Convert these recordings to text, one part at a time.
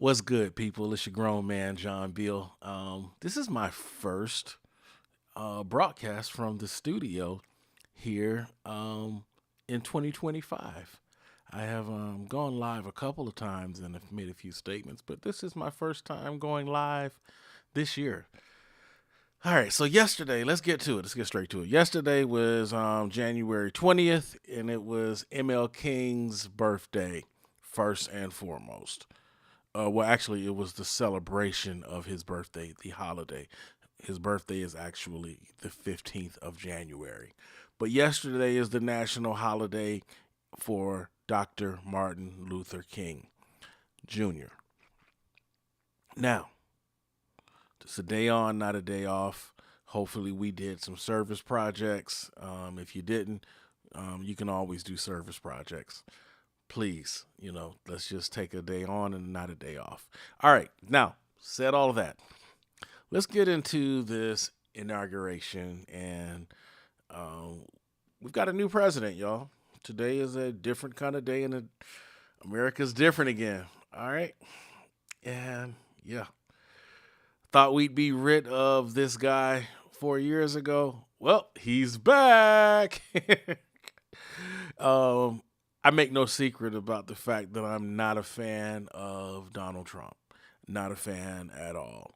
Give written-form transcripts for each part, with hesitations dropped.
What's good, people? It's your grown man, John Beal. This is my first broadcast from the studio here in 2025. I have gone live a couple of times and have made a few statements, but this is my first time going live this year. All right, so yesterday, let's get to it. Let's get straight to it. Yesterday was January 20th, and it was ML King's birthday, first and foremost. Well, actually, it was the celebration of his birthday, the holiday. His birthday is actually the 15th of January. But yesterday is the national holiday for Dr. Martin Luther King Jr. Now, it's a day on, not a day off. Hopefully, we did some service projects. If you didn't, you can always do service projects. Please, let's just take a day on and not a day off. All right, now, said all of that. Let's get into this inauguration. And um, we've got a new president, y'all. Today is a different kind of day, and America's different again. All right. And yeah, thought we'd be rid of this guy 4 years ago. Well, he's back. um, I make no secret about the fact that I'm not a fan of Donald Trump. Not a fan at all.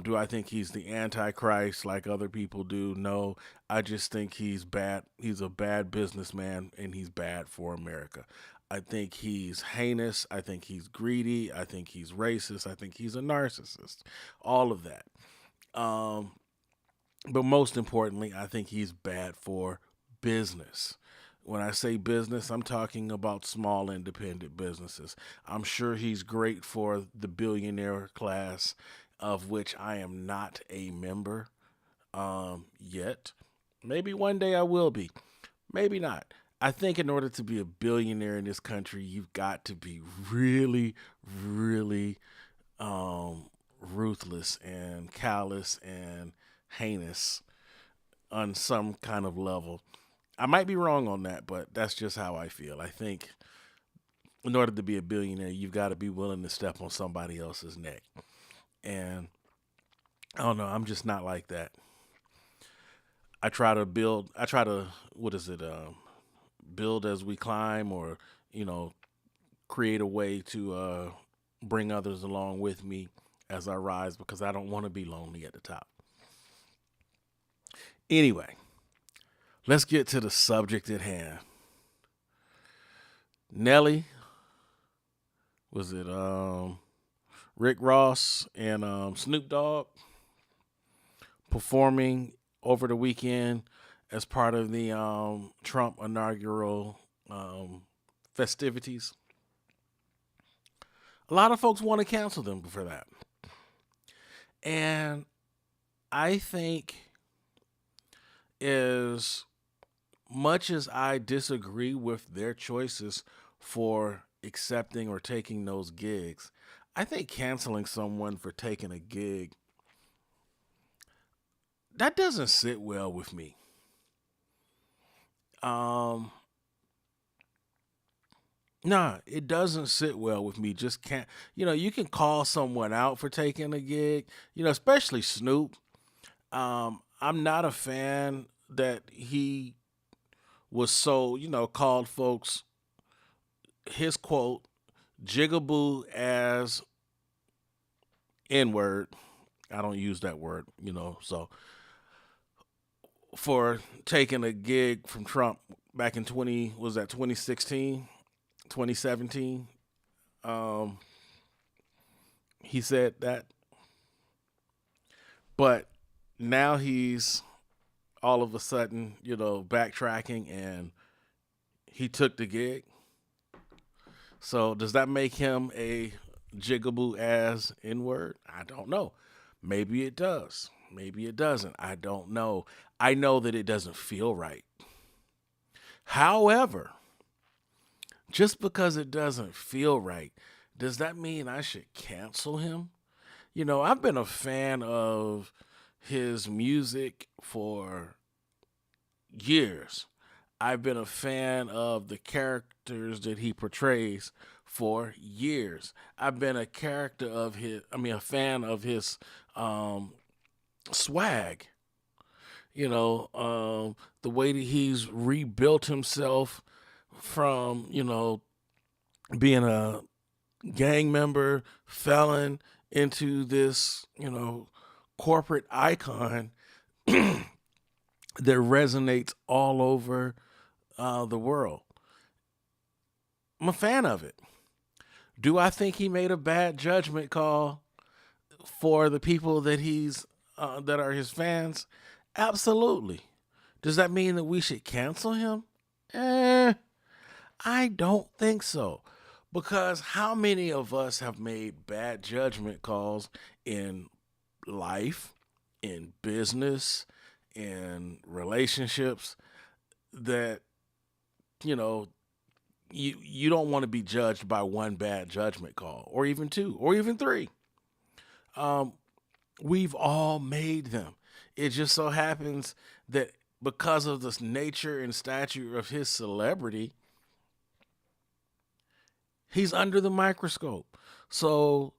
Do I think he's the Antichrist like other people do? No. I just think he's bad. He's a bad businessman and he's bad for America. I think he's heinous. I think he's greedy. I think he's racist. I think he's a narcissist. All of that. Um, but most importantly, I think he's bad for business. When I say business, I'm talking about small independent businesses. I'm sure he's great for the billionaire class, of which I am not a member yet. Maybe one day I will be. Maybe not. I think in order to be a billionaire in this country, you've got to be really, really ruthless and callous and heinous on some kind of level. I might be wrong on that, but that's just how I feel. I think in order to be a billionaire, you've got to be willing to step on somebody else's neck. And I don't know, I'm just not like that. I try to, what is it, build as we climb or, you know, create a way to bring others along with me as I rise because I don't want to be lonely at the top. Anyway, let's get to the subject at hand. Nelly, was it Rick Ross and Snoop Dogg performing over the weekend as part of the Trump inaugural festivities. A lot of folks want to cancel them for that. And I think, as much as I disagree with their choices for accepting or taking those gigs, I think canceling someone for taking a gig, that doesn't sit well with me. Um, nah, it doesn't sit well with me. Just can't, you can call someone out for taking a gig, especially Snoop. I'm not a fan that he was so, called folks his quote, jigaboo as N word. I don't use that word, so for taking a gig from Trump back in 20, was that 2016, 2017? Um, he said that, but now he's all of a sudden, backtracking and he took the gig. So does that make him a jigaboo as N word? I don't know. Maybe it does. Maybe it doesn't. I don't know. I know that it doesn't feel right. However, just because it doesn't feel right, does that mean I should cancel him? I've been a fan of his music for years. I've been a fan of the characters that he portrays for years. I've been a character of his, I mean, a fan of his um, swag. The way that he's rebuilt himself from, being a gang member, felon, into this, corporate icon that resonates all over the world. I'm a fan of it. Do I think he made a bad judgment call for the people that are his fans? Absolutely. Does that mean that we should cancel him? Eh, I don't think so. Because how many of us have made bad judgment calls in life, in business, in relationships that, you know, you don't want to be judged by one bad judgment call or even two or even three. Um, we've all made them. It just so happens that because of the nature and stature of his celebrity, he's under the microscope. So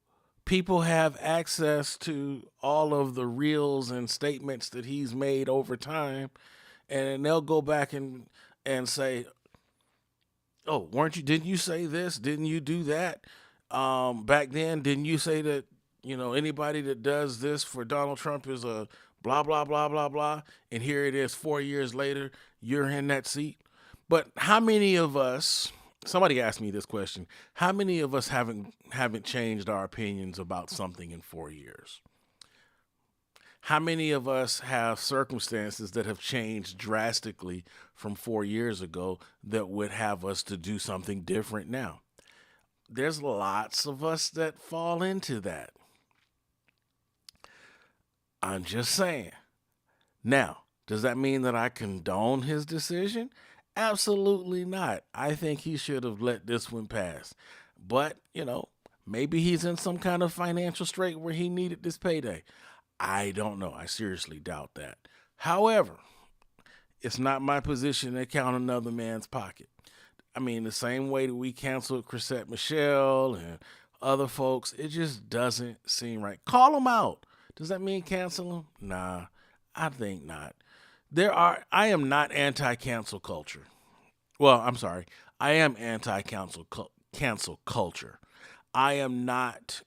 people have access to all of the reels and statements that he's made over time, and they'll go back and say, "Oh, weren't you? Didn't you say this? Didn't you do that? Back then, didn't you say that? Anybody that does this for Donald Trump is a blah blah blah blah blah." And here it is, 4 years later, you're in that seat. But how many of us? Somebody asked me this question: how many of us haven't changed our opinions about something in 4 years? How many of us have circumstances that have changed drastically from 4 years ago that would have us to do something different now? There's lots of us that fall into that. I'm just saying. Now, does that mean that I condone his decision? Absolutely not. I think he should have let this one pass. But, maybe he's in some kind of financial strait where he needed this payday. I don't know. I seriously doubt that. However, it's not my position to count another man's pocket. I mean, the same way that we canceled Chrisette Michelle and other folks, it just doesn't seem right. Call them out. Does that mean cancel them? Nah, I think not. I am not anti cancel culture. Well, I'm sorry. I am anti cancel culture. I am not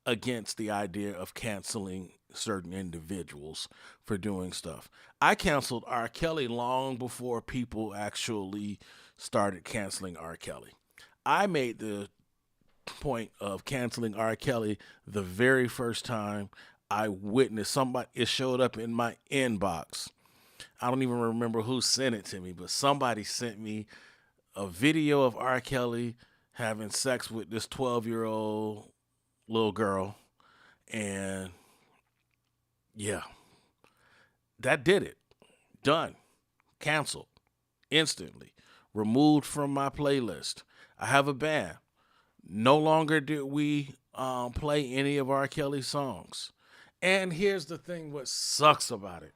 against the idea of canceling certain individuals for doing stuff. I canceled R. Kelly long before people actually started canceling R. Kelly. I made the point of canceling R. Kelly the very first time I witnessed somebody. It showed up in my inbox. I don't even remember who sent it to me, but somebody sent me a video of R. Kelly having sex with this 12-year-old little girl. And yeah, that did it. Done. Canceled. Instantly. Removed from my playlist. I have a band. No longer did we play any of R. Kelly's songs. And here's the thing what sucks about it.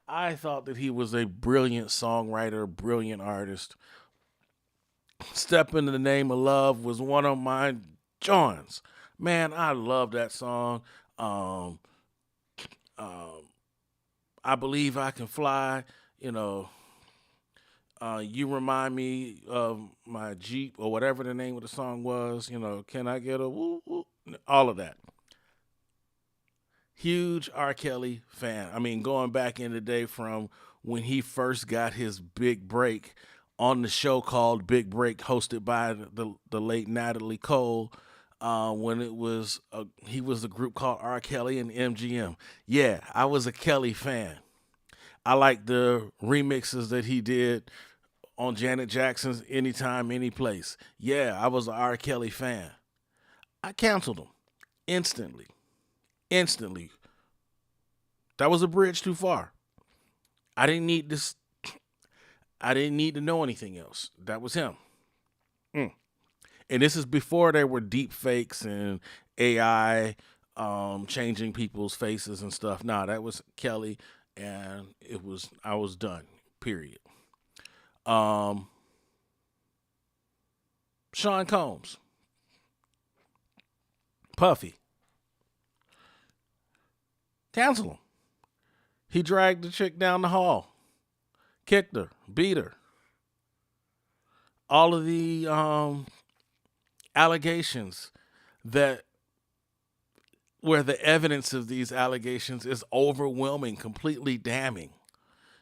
I thought that he was a brilliant songwriter, brilliant artist. Step in the Name of Love was one of my joints. Man, I love that song. Um, um, I Believe I Can Fly. You know, you remind me of my Jeep or whatever the name of the song was. Can I get a woo woo? All of that. Huge R. Kelly fan. I mean, going back in the day from when he first got his big break on the show called Big Break, hosted by the late Natalie Cole. When he was a group called R. Kelly and MGM. Yeah, I was a Kelly fan. I like the remixes that he did on Janet Jackson's Anytime, Any Place. Yeah, I was an R. Kelly fan. I canceled him instantly. Instantly. That was a bridge too far. I didn't need this. I didn't need to know anything else. That was him. Mm. And this is before there were deep fakes and AI changing people's faces and stuff. Nah, that was Kelly, and I was done. Period. Um, Sean Combs, Puffy, cancel him. He dragged the chick down the hall, kicked her, beat her. All of the allegations that where the evidence of these allegations is overwhelming, completely damning.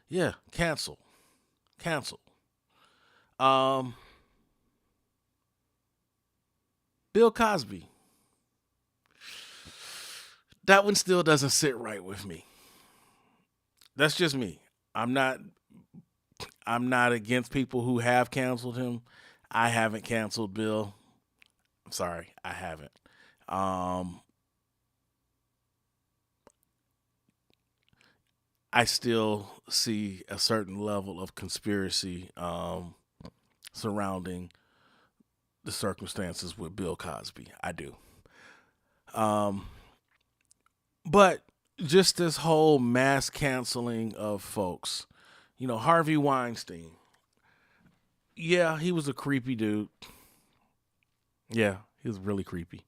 Yeah, cancel, cancel. Um, Bill Cosby. That one still doesn't sit right with me. That's just me. I'm not I'm not against people who have canceled him. I haven't canceled Bill. I'm sorry, I haven't. Um, I still see a certain level of conspiracy surrounding the circumstances with Bill Cosby. I do. Um, but just this whole mass canceling of folks. Harvey Weinstein. Yeah, he was a creepy dude. Yeah, he was really creepy.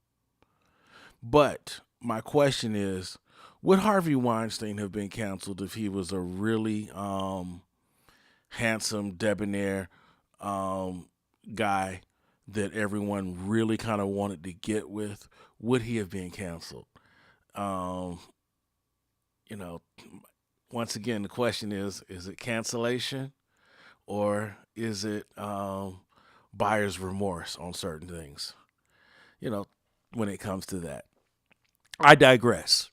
But my question is, would Harvey Weinstein have been canceled if he was a really handsome, debonair um, guy that everyone really kind of wanted to get with? Would he have been canceled? Um, you know, Once again, the question is it cancellation or is it buyer's remorse on certain things? You know, when it comes to that. I digress.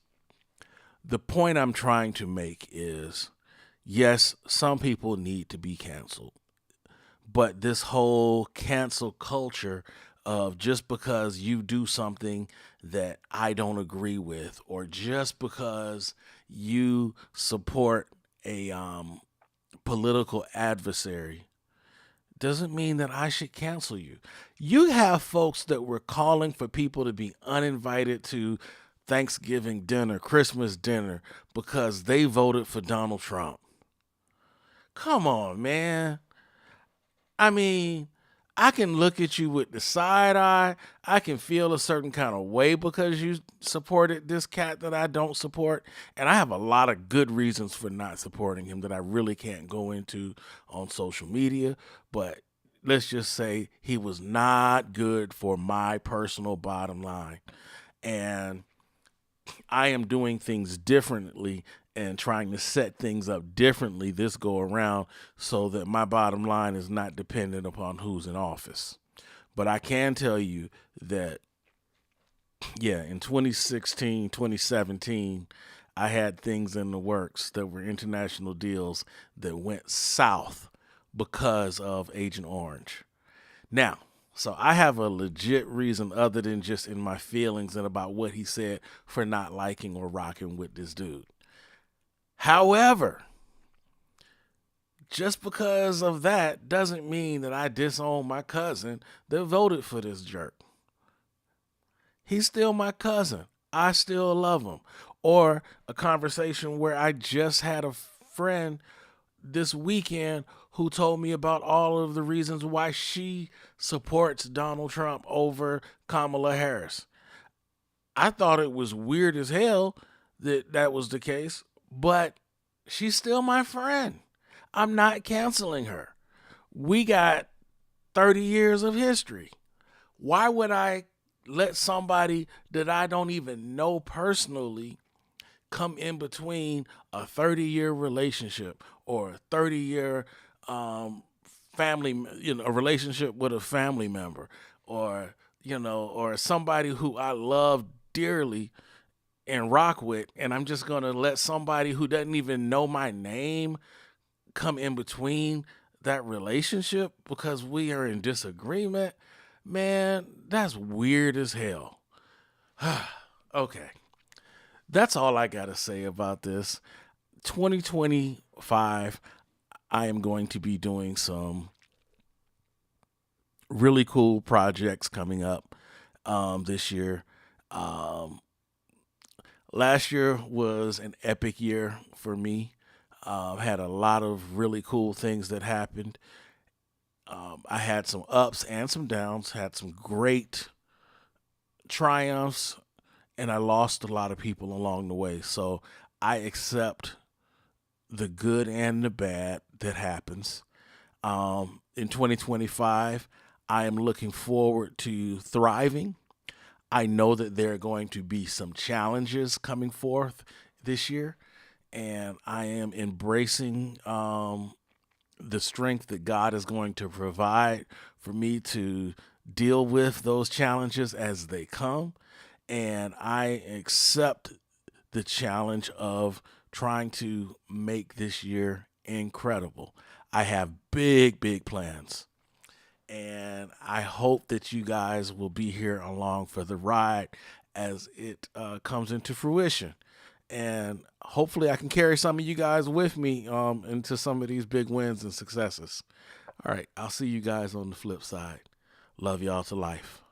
The point I'm trying to make is yes, some people need to be canceled, but this whole cancel culture of just because you do something that I don't agree with, or just because you support a political adversary, doesn't mean that I should cancel you. You have folks that were calling for people to be uninvited to Thanksgiving dinner, Christmas dinner, because they voted for Donald Trump. Come on, man. I mean, I can look at you with the side eye. I can feel a certain kind of way because you supported this cat that I don't support. And I have a lot of good reasons for not supporting him that I really can't go into on social media. But let's just say he was not good for my personal bottom line. And I am doing things differently and trying to set things up differently this go around so that my bottom line is not dependent upon who's in office. But I can tell you that, yeah, in 2016, 2017, I had things in the works that were international deals that went south because of Agent Orange. Now, so I have a legit reason other than just in my feelings and about what he said for not liking or rocking with this dude. However, just because of that doesn't mean that I disown my cousin that voted for this jerk. He's still my cousin. I still love him. Or a conversation where I just had a friend this weekend who told me about all of the reasons why she supports Donald Trump over Kamala Harris. I thought it was weird as hell that that was the case, but she's still my friend. I'm not canceling her. We got 30 years of history. Why would I let somebody that I don't even know personally come in between a 30-year relationship or a 30-year family, a relationship with a family member, or or somebody who I love dearly and rock with, and I'm just gonna let somebody who doesn't even know my name come in between that relationship because we are in disagreement? Man, that's weird as hell. Okay. That's all I got to say about this. 2025, I am going to be doing some really cool projects coming up this year. Um, Last year was an epic year for me. Had a lot of really cool things that happened. I had some ups and some downs, had some great triumphs, and I lost a lot of people along the way. So I accept the good and the bad that happens. In 2025, I am looking forward to thriving. I know that there are going to be some challenges coming forth this year, and I am embracing the strength that God is going to provide for me to deal with those challenges as they come. And I accept the challenge of trying to make this year incredible. I have big, big plans. And I hope that you guys will be here along for the ride as it comes into fruition. And hopefully, I can carry some of you guys with me into some of these big wins and successes. All right, I'll see you guys on the flip side. Love y'all to life.